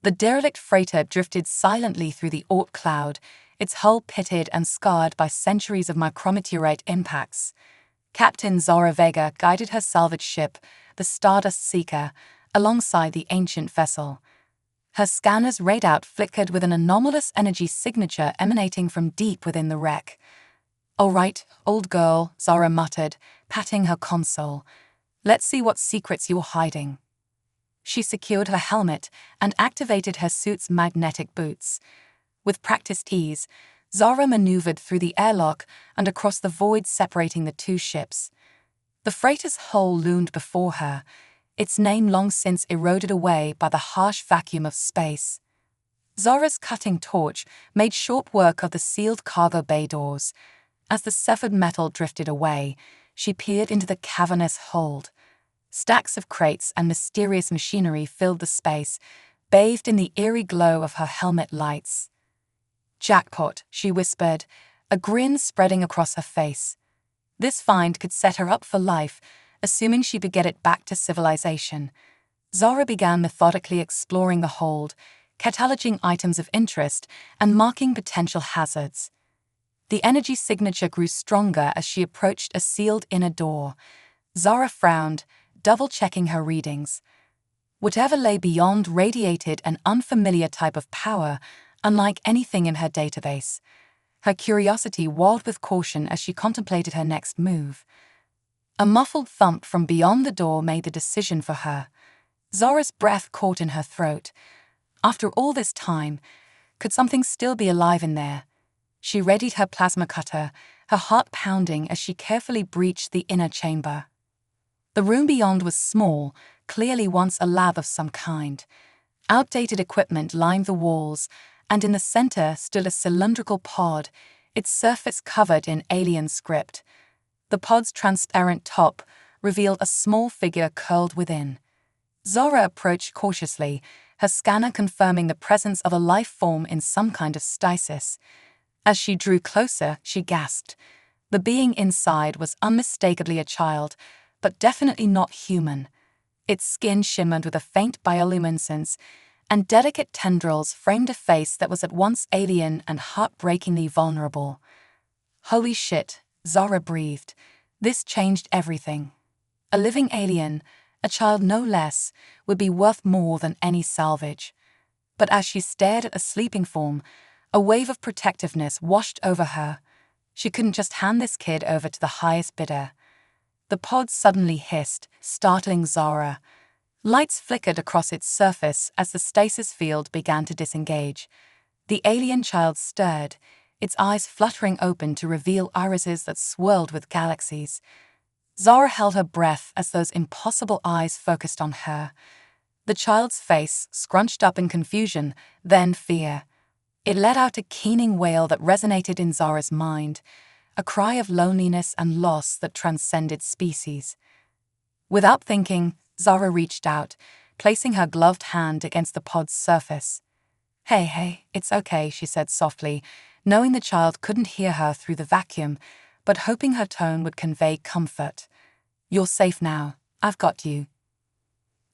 The derelict freighter drifted silently through the Oort cloud, its hull pitted and scarred by centuries of micrometeorite impacts. Captain Zora Vega guided her salvage ship, the Stardust Seeker, alongside the ancient vessel. Her scanner's readout flickered with an anomalous energy signature emanating from deep within the wreck. "All right, old girl," Zora muttered, patting her console. "Let's see what secrets you're hiding." She secured her helmet and activated her suit's magnetic boots. With practiced ease, Zora maneuvered through the airlock and across the void separating the two ships. The freighter's hull loomed before her, its name long since eroded away by the harsh vacuum of space. Zora's cutting torch made short work of the sealed cargo bay doors. As the severed metal drifted away, she peered into the cavernous hold. Stacks of crates and mysterious machinery filled the space, bathed in the eerie glow of her helmet lights. "Jackpot," she whispered, a grin spreading across her face. This find could set her up for life, assuming she could get it back to civilization. Zora began methodically exploring the hold, cataloging items of interest and marking potential hazards. The energy signature grew stronger as she approached a sealed inner door. Zora frowned, double-checking her readings. Whatever lay beyond radiated an unfamiliar type of power, unlike anything in her database. Her curiosity walled with caution as she contemplated her next move. A muffled thump from beyond the door made the decision for her. Zora's breath caught in her throat. After all this time, could something still be alive in there? She readied her plasma cutter, her heart pounding as she carefully breached the inner chamber. The room beyond was small, clearly once a lab of some kind. Outdated equipment lined the walls, and in the center stood a cylindrical pod, its surface covered in alien script. The pod's transparent top revealed a small figure curled within. Zora approached cautiously, her scanner confirming the presence of a life form in some kind of stasis. As she drew closer, she gasped. The being inside was unmistakably a child, but definitely not human. Its skin shimmered with a faint bioluminescence, and delicate tendrils framed a face that was at once alien and heartbreakingly vulnerable. "Holy shit," Zora breathed. This changed everything. A living alien, a child no less, would be worth more than any salvage. But as she stared at the sleeping form, a wave of protectiveness washed over her. She couldn't just hand this kid over to the highest bidder. The pod suddenly hissed, startling Zora. Lights flickered across its surface as the stasis field began to disengage. The alien child stirred, its eyes fluttering open to reveal irises that swirled with galaxies. Zora held her breath as those impossible eyes focused on her. The child's face scrunched up in confusion, then fear. It let out a keening wail that resonated in Zora's mind, a cry of loneliness and loss that transcended species. Without thinking, Zora reached out, placing her gloved hand against the pod's surface. Hey, it's okay," she said softly, knowing the child couldn't hear her through the vacuum, but hoping her tone would convey comfort. "You're safe now. I've got you."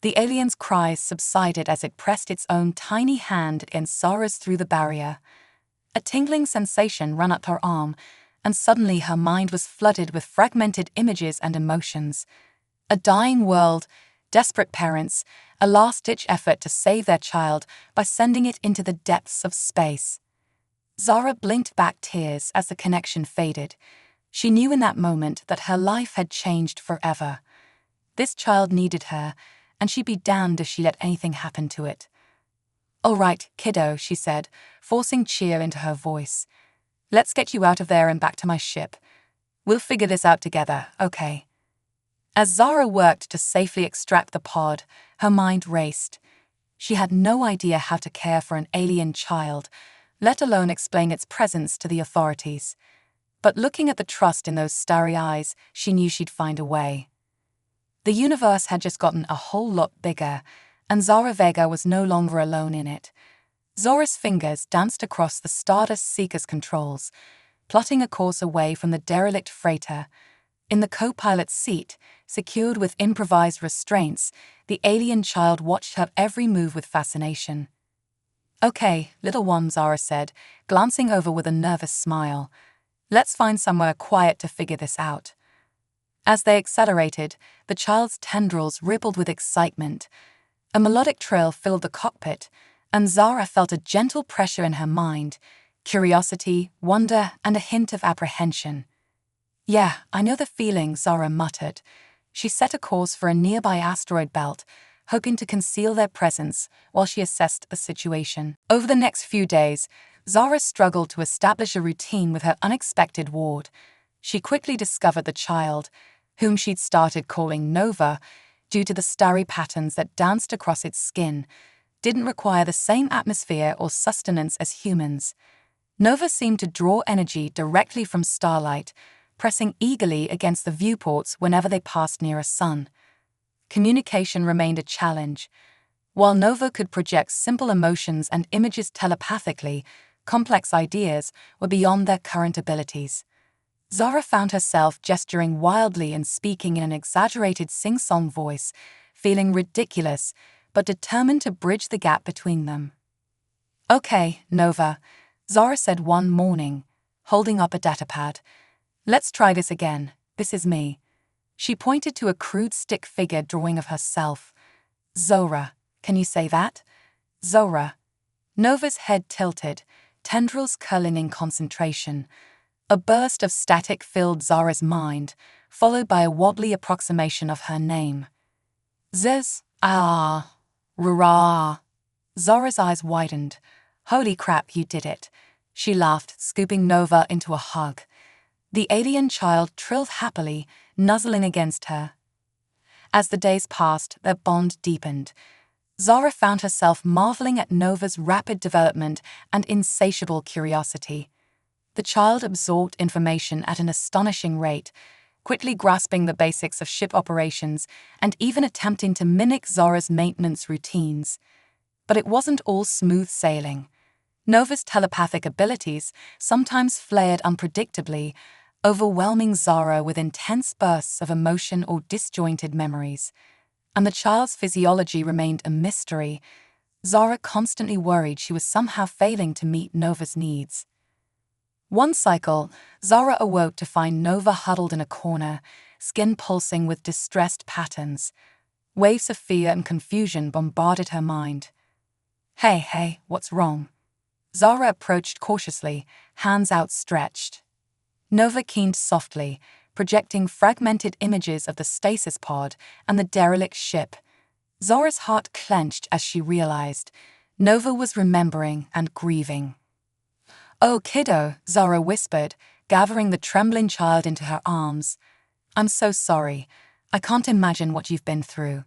The alien's cries subsided as it pressed its own tiny hand against Zora's through the barrier. A tingling sensation ran up her arm, and suddenly her mind was flooded with fragmented images and emotions. A dying world, desperate parents, a last-ditch effort to save their child by sending it into the depths of space. Zora blinked back tears as the connection faded. She knew in that moment that her life had changed forever. This child needed her, and she'd be damned if she let anything happen to it. "All right, kiddo," she said, forcing cheer into her voice. "Let's get you out of there and back to my ship. We'll figure this out together, okay?" As Zora worked to safely extract the pod, her mind raced. She had no idea how to care for an alien child, let alone explain its presence to the authorities. But looking at the trust in those starry eyes, she knew she'd find a way. The universe had just gotten a whole lot bigger, and Zora Vega was no longer alone in it. Zora's fingers danced across the Stardust Seeker's controls, plotting a course away from the derelict freighter. In the co-pilot's seat, secured with improvised restraints, the alien child watched her every move with fascination. Okay, little one, Zara said, glancing over with a nervous smile. Let's find somewhere quiet to figure this out. As they accelerated, the child's tendrils rippled with excitement. A melodic trill filled the cockpit, and Zara felt a gentle pressure in her mind, curiosity, wonder, and a hint of apprehension. Yeah, I know the feeling, Zara muttered. She set a course for a nearby asteroid belt, hoping to conceal their presence while she assessed the situation. Over the next few days, Zara struggled to establish a routine with her unexpected ward. She quickly discovered the child, whom she'd started calling Nova, due to the starry patterns that danced across its skin, didn't require the same atmosphere or sustenance as humans. Nova seemed to draw energy directly from starlight, pressing eagerly against the viewports whenever they passed near a sun. Communication remained a challenge. While Nova could project simple emotions and images telepathically, complex ideas were beyond their current abilities. Zara found herself gesturing wildly and speaking in an exaggerated sing-song voice, feeling ridiculous, but determined to bridge the gap between them. Okay, Nova, Zara said one morning, holding up a datapad. Let's try this again. This is me. She pointed to a crude stick figure drawing of herself. Zora, can you say that? Zora. Nova's head tilted, tendrils curling in concentration. A burst of static filled Zara's mind, followed by a wobbly approximation of her name. Ziz, Rara. Zara's eyes widened. Holy crap, you did it. She laughed, scooping Nova into a hug. The alien child trilled happily, nuzzling against her. As the days passed, their bond deepened. Zara found herself marveling at Nova's rapid development and insatiable curiosity. The child absorbed information at an astonishing rate, quickly grasping the basics of ship operations and even attempting to mimic Zara's maintenance routines. But it wasn't all smooth sailing. Nova's telepathic abilities sometimes flared unpredictably, overwhelming Zara with intense bursts of emotion or disjointed memories. And the child's physiology remained a mystery. Zara constantly worried she was somehow failing to meet Nova's needs. One cycle, Zara awoke to find Nova huddled in a corner, skin pulsing with distressed patterns. Waves of fear and confusion bombarded her mind. Hey, what's wrong? Zara approached cautiously, hands outstretched. Nova keened softly, projecting fragmented images of the stasis pod and the derelict ship. Zara's heart clenched as she realized Nova was remembering and grieving. Oh, kiddo, Zara whispered, gathering the trembling child into her arms. I'm so sorry. I can't imagine what you've been through.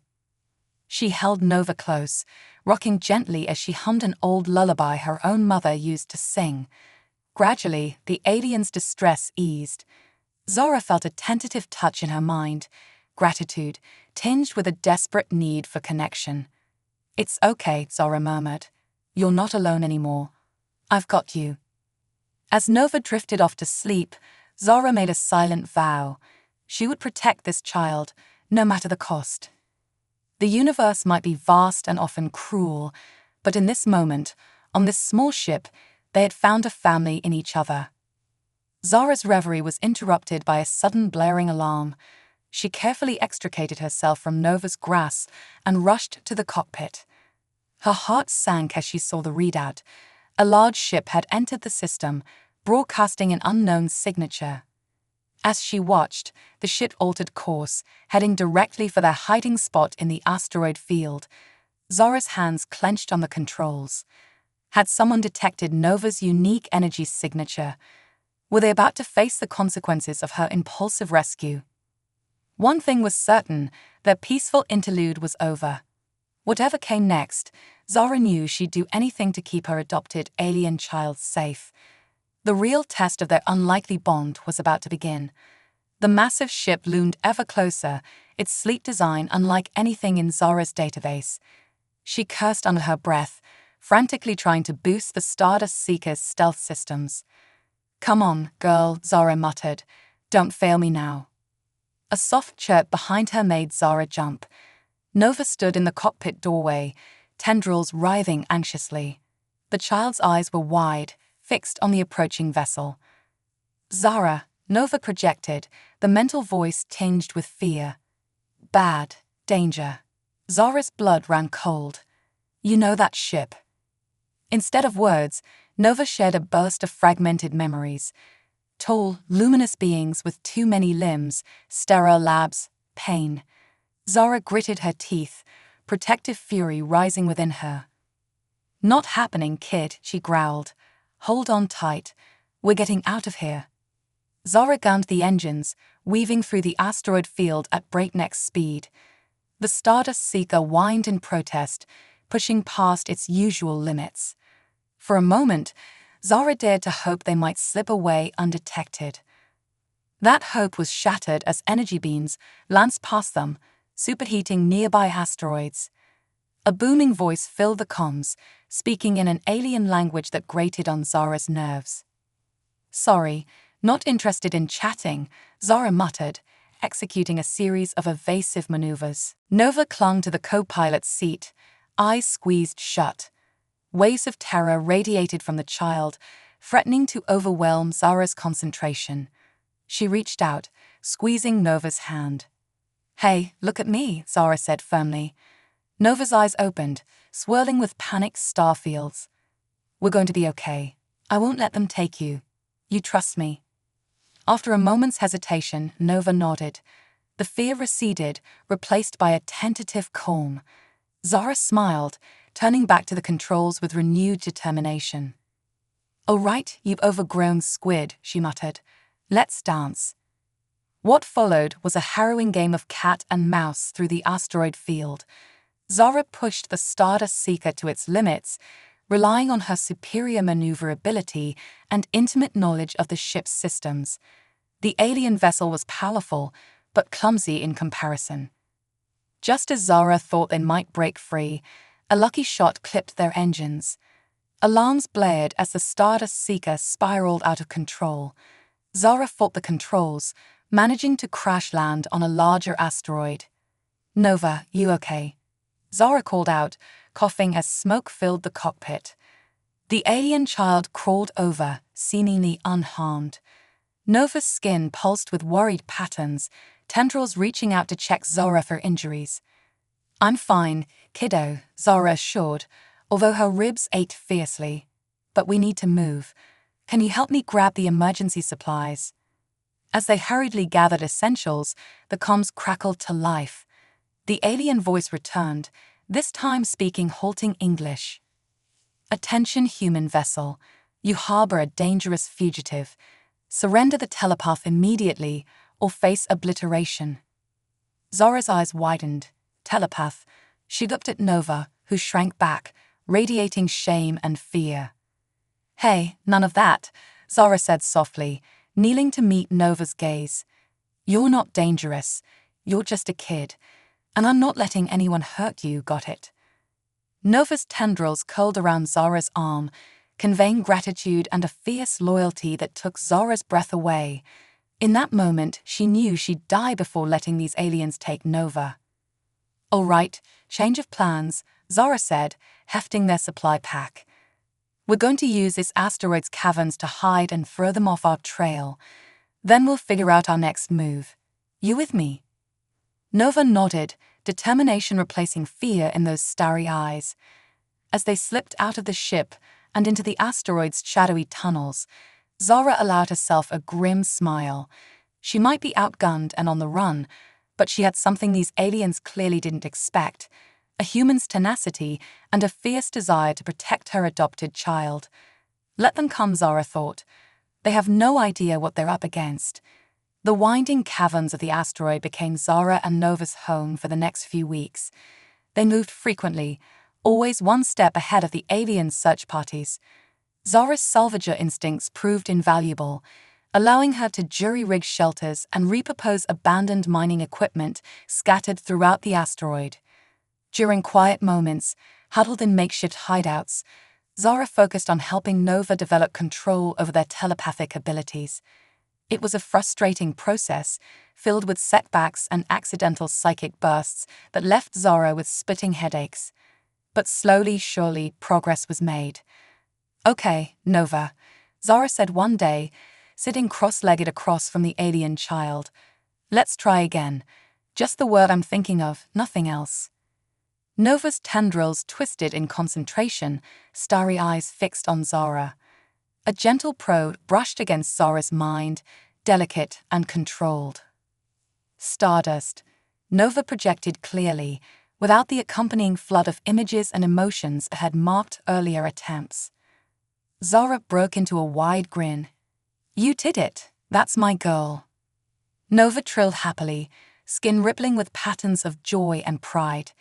She held Nova close, rocking gently as she hummed an old lullaby her own mother used to sing. Gradually, the alien's distress eased. Zara felt a tentative touch in her mind, gratitude, tinged with a desperate need for connection. It's okay, Zara murmured. You're not alone anymore. I've got you. As Nova drifted off to sleep, Zara made a silent vow. She would protect this child, no matter the cost. The universe might be vast and often cruel, but in this moment, on this small ship, they had found a family in each other. Zara's reverie was interrupted by a sudden blaring alarm. She carefully extricated herself from Nova's grasp and rushed to the cockpit. Her heart sank as she saw the readout. A large ship had entered the system, broadcasting an unknown signature. As she watched, the ship altered course, heading directly for their hiding spot in the asteroid field. Zara's hands clenched on the controls. Had someone detected Nova's unique energy signature? Were they about to face the consequences of her impulsive rescue? One thing was certain, their peaceful interlude was over. Whatever came next, Zara knew she'd do anything to keep her adopted alien child safe. The real test of their unlikely bond was about to begin. The massive ship loomed ever closer, its sleek design unlike anything in Zara's database. She cursed under her breath, frantically trying to boost the Stardust Seeker's stealth systems. Come on, girl, Zara muttered. Don't fail me now. A soft chirp behind her made Zara jump. Nova stood in the cockpit doorway, tendrils writhing anxiously. The child's eyes were wide, fixed on the approaching vessel. "Zara," Nova projected, the mental voice tinged with fear. "Bad, danger." Zara's blood ran cold. "You know that ship." Instead of words, Nova shared a burst of fragmented memories. Tall, luminous beings with too many limbs, sterile labs, pain. Zara gritted her teeth, protective fury rising within her. "Not happening, kid," she growled. "Hold on tight. We're getting out of here." Zara gunned the engines, weaving through the asteroid field at breakneck speed. The Stardust Seeker whined in protest, pushing past its usual limits. For a moment, Zara dared to hope they might slip away undetected. That hope was shattered as energy beams lanced past them, superheating nearby asteroids. A booming voice filled the comms, speaking in an alien language that grated on Zara's nerves. "Sorry, not interested in chatting," Zara muttered, executing a series of evasive maneuvers. Nova clung to the co-pilot's seat, eyes squeezed shut. Waves of terror radiated from the child, threatening to overwhelm Zara's concentration. She reached out, squeezing Nova's hand. "Hey, look at me," Zara said firmly. Nova's eyes opened, swirling with panicked star fields. "We're going to be okay. I won't let them take you. You trust me." After a moment's hesitation, Nova nodded. The fear receded, replaced by a tentative calm. Zara smiled, turning back to the controls with renewed determination. "All right, you overgrown squid," she muttered. "Let's dance." What followed was a harrowing game of cat and mouse through the asteroid field. Zara pushed the Stardust Seeker to its limits, relying on her superior maneuverability and intimate knowledge of the ship's systems. The alien vessel was powerful, but clumsy in comparison. Just as Zara thought they might break free, a lucky shot clipped their engines. Alarms blared as the Stardust Seeker spiraled out of control. Zara fought the controls, managing to crash land on a larger asteroid. "Nova, you okay?" Zara called out, coughing as smoke filled the cockpit. The alien child crawled over, seemingly unharmed. Nova's skin pulsed with worried patterns, tendrils reaching out to check Zara for injuries. "I'm fine, kiddo," Zara assured, although her ribs ached fiercely. "But we need to move. Can you help me grab the emergency supplies?" As they hurriedly gathered essentials, the comms crackled to life. The alien voice returned, this time speaking halting English. "Attention, human vessel. You harbor a dangerous fugitive. Surrender the telepath immediately or face obliteration." Zara's eyes widened. Telepath. She looked at Nova, who shrank back, radiating shame and fear. "Hey, none of that," Zara said softly, kneeling to meet Nova's gaze. "You're not dangerous. You're just a kid. And I'm not letting anyone hurt you, got it?" Nova's tendrils curled around Zara's arm, conveying gratitude and a fierce loyalty that took Zara's breath away. In that moment, she knew she'd die before letting these aliens take Nova. "All right, change of plans," Zara said, hefting their supply pack. "We're going to use this asteroid's caverns to hide and throw them off our trail. Then we'll figure out our next move. You with me?" Nova nodded, determination replacing fear in those starry eyes. As they slipped out of the ship and into the asteroid's shadowy tunnels, Zara allowed herself a grim smile. She might be outgunned and on the run, but she had something these aliens clearly didn't expect: a human's tenacity and a fierce desire to protect her adopted child. Let them come, Zara thought. They have no idea what they're up against. The winding caverns of the asteroid became Zara and Nova's home for the next few weeks. They moved frequently, always one step ahead of the alien search parties. Zara's salvager instincts proved invaluable, allowing her to jury-rig shelters and repurpose abandoned mining equipment scattered throughout the asteroid. During quiet moments, huddled in makeshift hideouts, Zara focused on helping Nova develop control over their telepathic abilities. It was a frustrating process, filled with setbacks and accidental psychic bursts that left Zara with splitting headaches. But slowly, surely, progress was made. Okay, Nova, Zara said one day, sitting cross-legged across from the alien child. Let's try again. Just the word I'm thinking of, nothing else. Nova's tendrils twisted in concentration, starry eyes fixed on Zara. A gentle probe brushed against Zara's mind, delicate and controlled. Stardust, Nova projected clearly, without the accompanying flood of images and emotions that had marked earlier attempts. Zara broke into a wide grin. You did it, that's my girl. Nova trilled happily, skin rippling with patterns of joy and pride.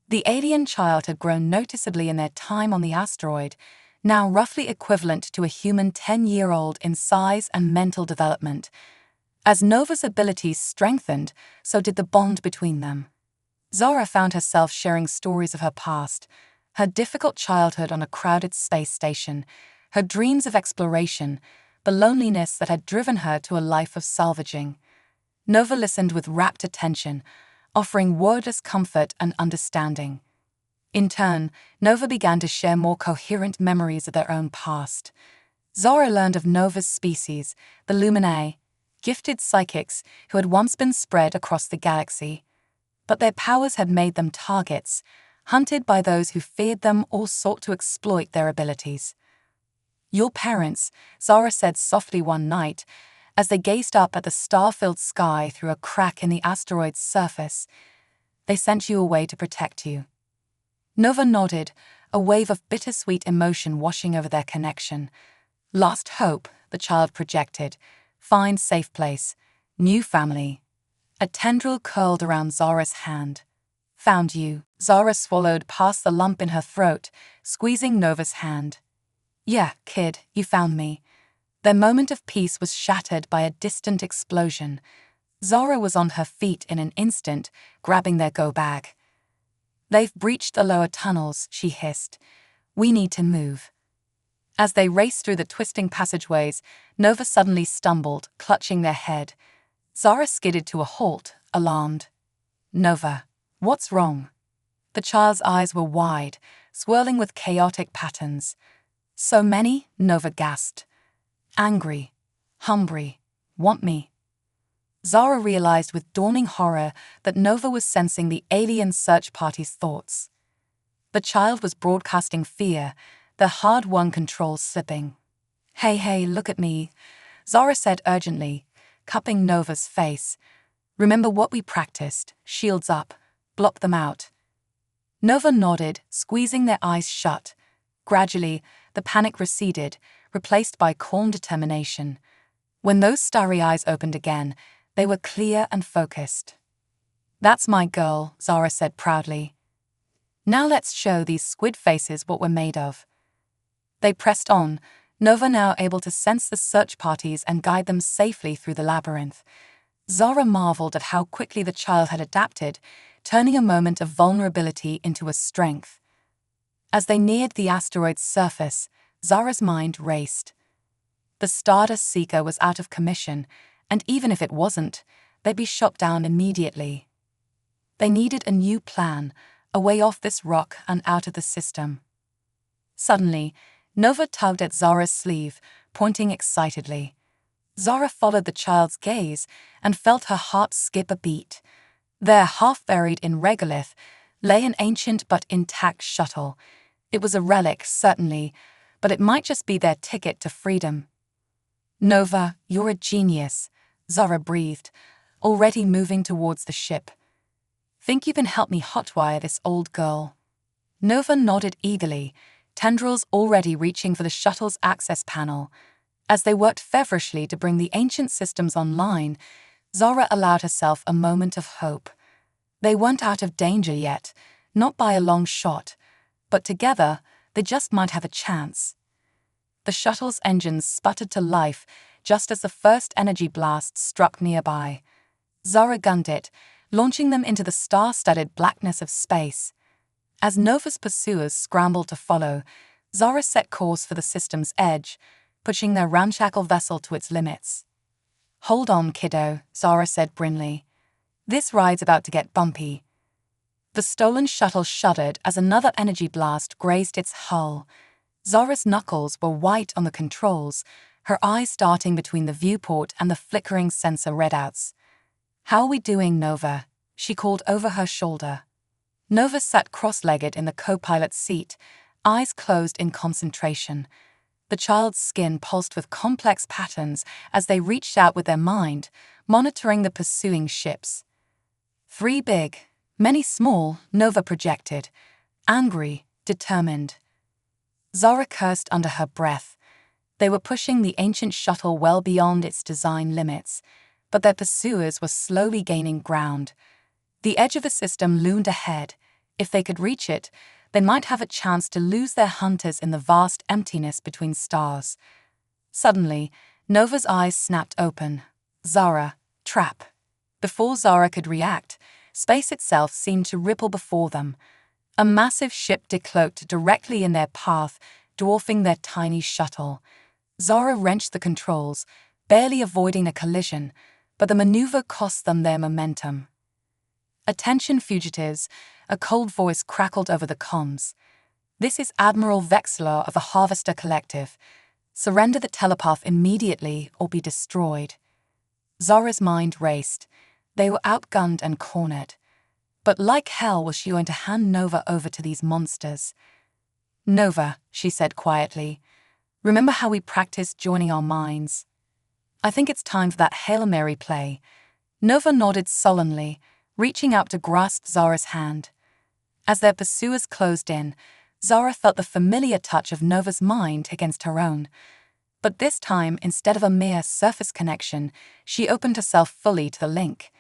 The alien child had grown noticeably in their time on the asteroid, now roughly equivalent to a human 10-year-old in size and mental development. As Nova's abilities strengthened, so did the bond between them. Zara found herself sharing stories of her past, her difficult childhood on a crowded space station, her dreams of exploration, the loneliness that had driven her to a life of salvaging. Nova listened with rapt attention, offering wordless comfort and understanding. In turn, Nova began to share more coherent memories of their own past. Zara learned of Nova's species, the Luminae, gifted psychics who had once been spread across the galaxy. But their powers had made them targets, hunted by those who feared them or sought to exploit their abilities. Your parents, Zara said softly one night, as they gazed up at the star-filled sky through a crack in the asteroid's surface. They sent you away to protect you. Nova nodded, a wave of bittersweet emotion washing over their connection. Lost hope, the child projected. Find safe place. New family. A tendril curled around Zara's hand. Found you. Zara swallowed past the lump in her throat, squeezing Nova's hand. Yeah, kid, you found me. Their moment of peace was shattered by a distant explosion. Zara was on her feet in an instant, grabbing their go-bag. They've breached the lower tunnels, she hissed. We need to move. As they raced through the twisting passageways, Nova suddenly stumbled, clutching their head. Zara skidded to a halt, alarmed. Nova, what's wrong? The child's eyes were wide, swirling with chaotic patterns. So many, Nova gasped. Angry, hungry, want me. Zara realized with dawning horror that Nova was sensing the alien search party's thoughts. The child was broadcasting fear, the hard-won controls slipping. Hey, look at me, Zara said urgently, cupping Nova's face. Remember what we practiced, shields up, blop them out. Nova nodded, squeezing their eyes shut. Gradually, the panic receded, replaced by calm determination. When those starry eyes opened again, they were clear and focused. That's my girl, Zara said proudly. Now let's show these squid faces what we're made of. They pressed on, Nova now able to sense the search parties and guide them safely through the labyrinth. Zara marveled at how quickly the child had adapted, turning a moment of vulnerability into a strength. As they neared the asteroid's surface, Zara's mind raced. The Stardust Seeker was out of commission, and even if it wasn't, they'd be shot down immediately. They needed a new plan, a way off this rock and out of the system. Suddenly, Nova tugged at Zara's sleeve, pointing excitedly. Zara followed the child's gaze and felt her heart skip a beat. There, half buried in regolith, lay an ancient but intact shuttle. It was a relic, certainly, but it might just be their ticket to freedom. Nova, you're a genius, Zara breathed, already moving towards the ship. Think you can help me hotwire this old girl? Nova nodded eagerly, tendrils already reaching for the shuttle's access panel. As they worked feverishly to bring the ancient systems online, Zara allowed herself a moment of hope. They weren't out of danger yet, not by a long shot, but together, they just might have a chance. The shuttle's engines sputtered to life just as the first energy blast struck nearby. Zara gunned it, launching them into the star-studded blackness of space. As Nova's pursuers scrambled to follow, Zara set course for the system's edge, pushing their ramshackle vessel to its limits. Hold on, kiddo, Zara said grimly. This ride's about to get bumpy. The stolen shuttle shuddered as another energy blast grazed its hull. Zora's knuckles were white on the controls, her eyes darting between the viewport and the flickering sensor readouts. "How are we doing, Nova?" she called over her shoulder. Nova sat cross-legged in the co-pilot's seat, eyes closed in concentration. The child's skin pulsed with complex patterns as they reached out with their mind, monitoring the pursuing ships. 3 big, many small, Nova projected. Angry, determined. Zora cursed under her breath. They were pushing the ancient shuttle well beyond its design limits, but their pursuers were slowly gaining ground. The edge of the system loomed ahead. If they could reach it, they might have a chance to lose their hunters in the vast emptiness between stars. Suddenly, Nova's eyes snapped open. Zara, trap. Before Zara could react, space itself seemed to ripple before them. A massive ship decloaked directly in their path, dwarfing their tiny shuttle. Zara wrenched the controls, barely avoiding a collision, but the maneuver cost them their momentum. "Attention fugitives," a cold voice crackled over the comms. "This is Admiral Vexler of the Harvester Collective. Surrender the telepath immediately or be destroyed." Zora's mind raced. They were outgunned and cornered. But like hell was she going to hand Nova over to these monsters? "Nova," she said quietly, "remember how we practiced joining our minds? I think it's time for that Hail Mary play." Nova nodded sullenly, reaching out to grasp Zara's hand. As their pursuers closed in, Zara felt the familiar touch of Nova's mind against her own. But this time, instead of a mere surface connection, she opened herself fully to the link.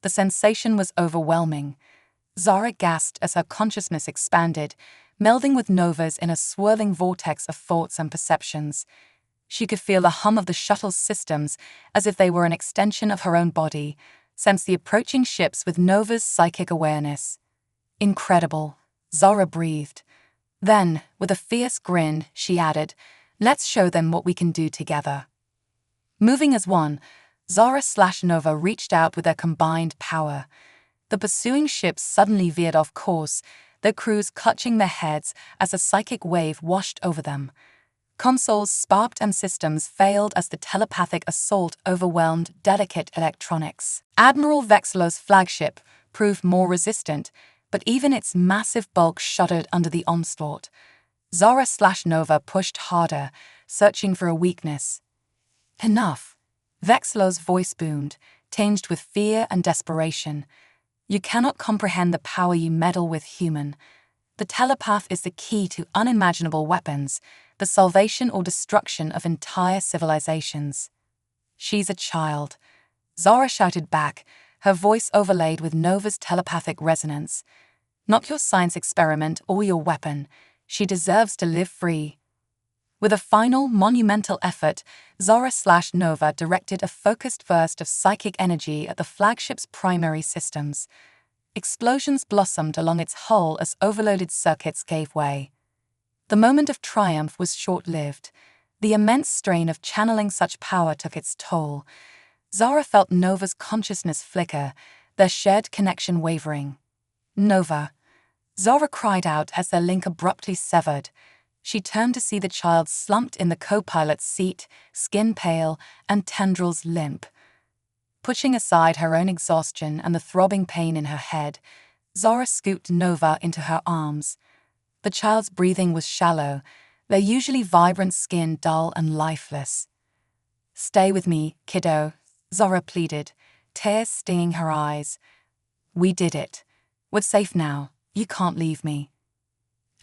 The sensation was overwhelming. Zara gasped as her consciousness expanded, melding with Nova's in a swirling vortex of thoughts and perceptions. She could feel the hum of the shuttle's systems as if they were an extension of her own body, sense the approaching ships with Nova's psychic awareness. "Incredible," Zara breathed. Then, with a fierce grin, she added, "Let's show them what we can do together." Moving as one, Zara/Nova reached out with their combined power. The pursuing ships suddenly veered off course, their crews clutching their heads as a psychic wave washed over them. Consoles sparked and systems failed as the telepathic assault overwhelmed delicate electronics. Admiral Vexler's flagship proved more resistant, but even its massive bulk shuddered under the onslaught. Zara/Nova pushed harder, searching for a weakness. "Enough," Vexler's voice boomed, tinged with fear and desperation. "You cannot comprehend the power you meddle with, human. The telepath is the key to unimaginable weapons, the salvation or destruction of entire civilizations." "She's a child," Zara shouted back, her voice overlaid with Nova's telepathic resonance. "Not your science experiment or your weapon. She deserves to live free." With a final, monumental effort, Zara/Nova directed a focused burst of psychic energy at the flagship's primary systems. Explosions blossomed along its hull as overloaded circuits gave way. The moment of triumph was short-lived. The immense strain of channeling such power took its toll. Zara felt Nova's consciousness flicker, their shared connection wavering. "Nova!" Zara cried out as their link abruptly severed. She turned to see the child slumped in the co-pilot's seat, skin pale and tendrils limp. Pushing aside her own exhaustion and the throbbing pain in her head, Zara scooped Nova into her arms. The child's breathing was shallow, their usually vibrant skin dull and lifeless. "Stay with me, kiddo," Zara pleaded, tears stinging her eyes. "We did it. We're safe now. You can't leave me."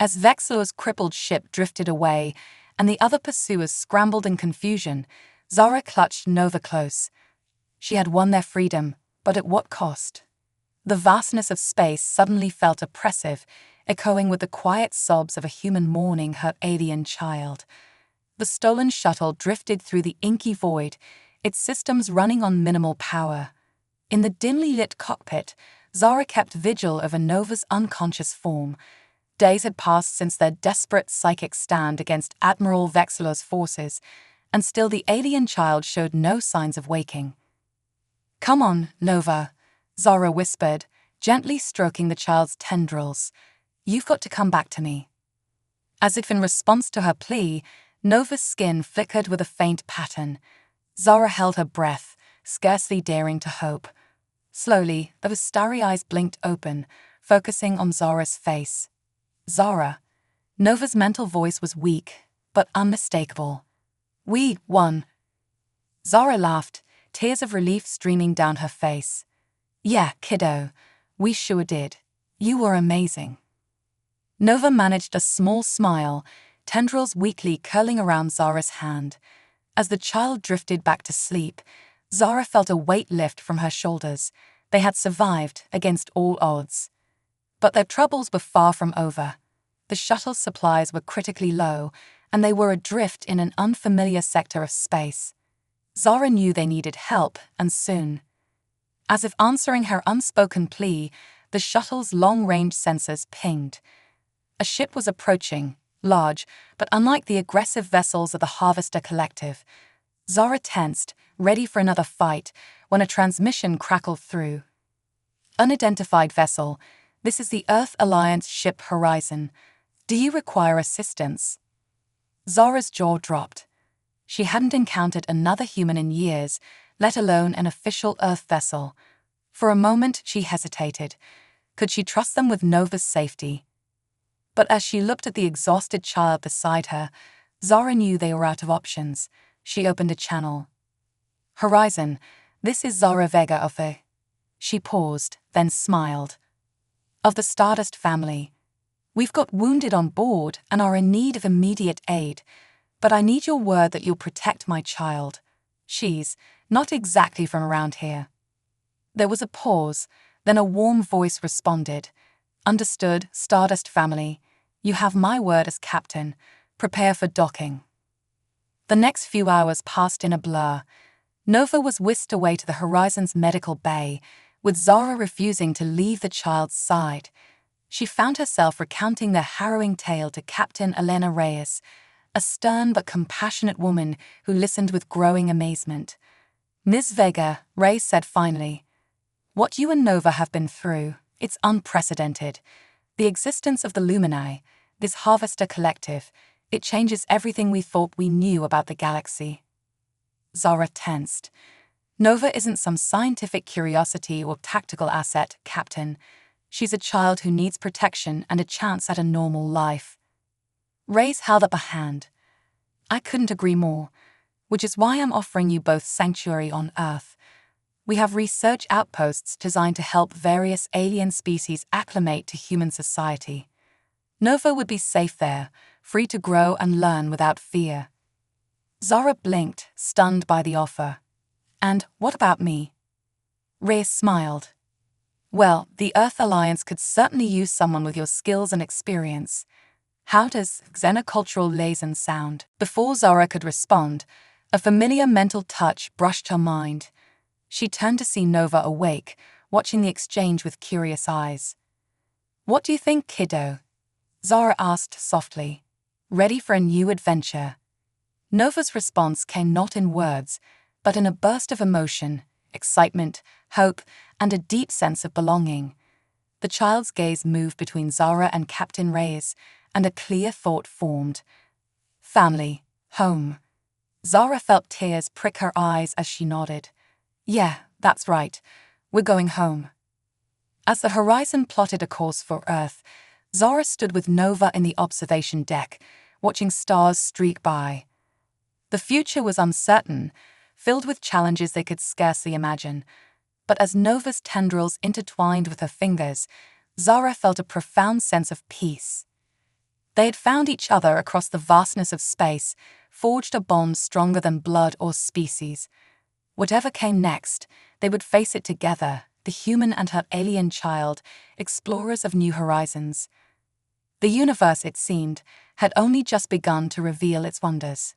As Vexler's crippled ship drifted away and the other pursuers scrambled in confusion, Zara clutched Nova close. She had won their freedom, but at what cost? The vastness of space suddenly felt oppressive, echoing with the quiet sobs of a human mourning her alien child. The stolen shuttle drifted through the inky void, its systems running on minimal power. In the dimly lit cockpit, Zara kept vigil over Nova's unconscious form. Days had passed since their desperate psychic stand against Admiral Vexler's forces, and still the alien child showed no signs of waking. "Come on, Nova," Zara whispered, gently stroking the child's tendrils. "You've got to come back to me." As if in response to her plea, Nova's skin flickered with a faint pattern. Zara held her breath, scarcely daring to hope. Slowly, those starry eyes blinked open, focusing on Zara's face. Zara. Nova's mental voice was weak, but unmistakable. We won. Zara laughed, tears of relief streaming down her face. Yeah, kiddo. We sure did. You were amazing. Nova managed a small smile, tendrils weakly curling around Zara's hand. As the child drifted back to sleep, Zara felt a weight lift from her shoulders. They had survived against all odds. But their troubles were far from over. The shuttle's supplies were critically low, and they were adrift in an unfamiliar sector of space. Zara knew they needed help, and soon. As if answering her unspoken plea, the shuttle's long-range sensors pinged. A ship was approaching, large, but unlike the aggressive vessels of the Harvester Collective. Zara tensed, ready for another fight, when a transmission crackled through. Unidentified vessel, this is the Earth Alliance ship Horizon. Do you require assistance? Zara's jaw dropped. She hadn't encountered another human in years, let alone an official Earth vessel. For a moment, she hesitated. Could she trust them with Nova's safety? But as she looked at the exhausted child beside her, Zara knew they were out of options. She opened a channel. Horizon, this is Zara Vega of the... She paused, then smiled. Of the Stardust family. We've got wounded on board and are in need of immediate aid, but I need your word that you'll protect my child. She's not exactly from around here. There was a pause, then a warm voice responded. Understood, Stardust family. You have my word as captain. Prepare for docking. The next few hours passed in a blur. Nova was whisked away to the Horizon's medical bay, with Zara refusing to leave the child's side. She found herself recounting their harrowing tale to Captain Elena Reyes, a stern but compassionate woman who listened with growing amazement. Ms. Vega, Reyes said finally, what you and Nova have been through, it's unprecedented. The existence of the Lumini, this Harvester Collective, it changes everything we thought we knew about the galaxy. Zara tensed. Nova isn't some scientific curiosity or tactical asset, Captain. She's a child who needs protection and a chance at a normal life. Reyes held up a hand. I couldn't agree more, which is why I'm offering you both sanctuary on Earth. We have research outposts designed to help various alien species acclimate to human society. Nova would be safe there, free to grow and learn without fear. Zara blinked, stunned by the offer. And what about me? Reyes smiled. Well, the Earth Alliance could certainly use someone with your skills and experience. How does xenocultural liaison sound? Before Zara could respond, a familiar mental touch brushed her mind. She turned to see Nova awake, watching the exchange with curious eyes. What do you think, kiddo? Zara asked softly. Ready for a new adventure? Nova's response came not in words, but in a burst of emotion, excitement, hope, and a deep sense of belonging. The child's gaze moved between Zara and Captain Reyes, and a clear thought formed. Family, home. Zara felt tears prick her eyes as she nodded. Yeah, that's right. We're going home. As the Horizon plotted a course for Earth, Zara stood with Nova in the observation deck, watching stars streak by. The future was uncertain, filled with challenges they could scarcely imagine. But as Nova's tendrils intertwined with her fingers, Zara felt a profound sense of peace. They had found each other across the vastness of space, forged a bond stronger than blood or species. Whatever came next, they would face it together, the human and her alien child, explorers of new horizons. The universe, it seemed, had only just begun to reveal its wonders.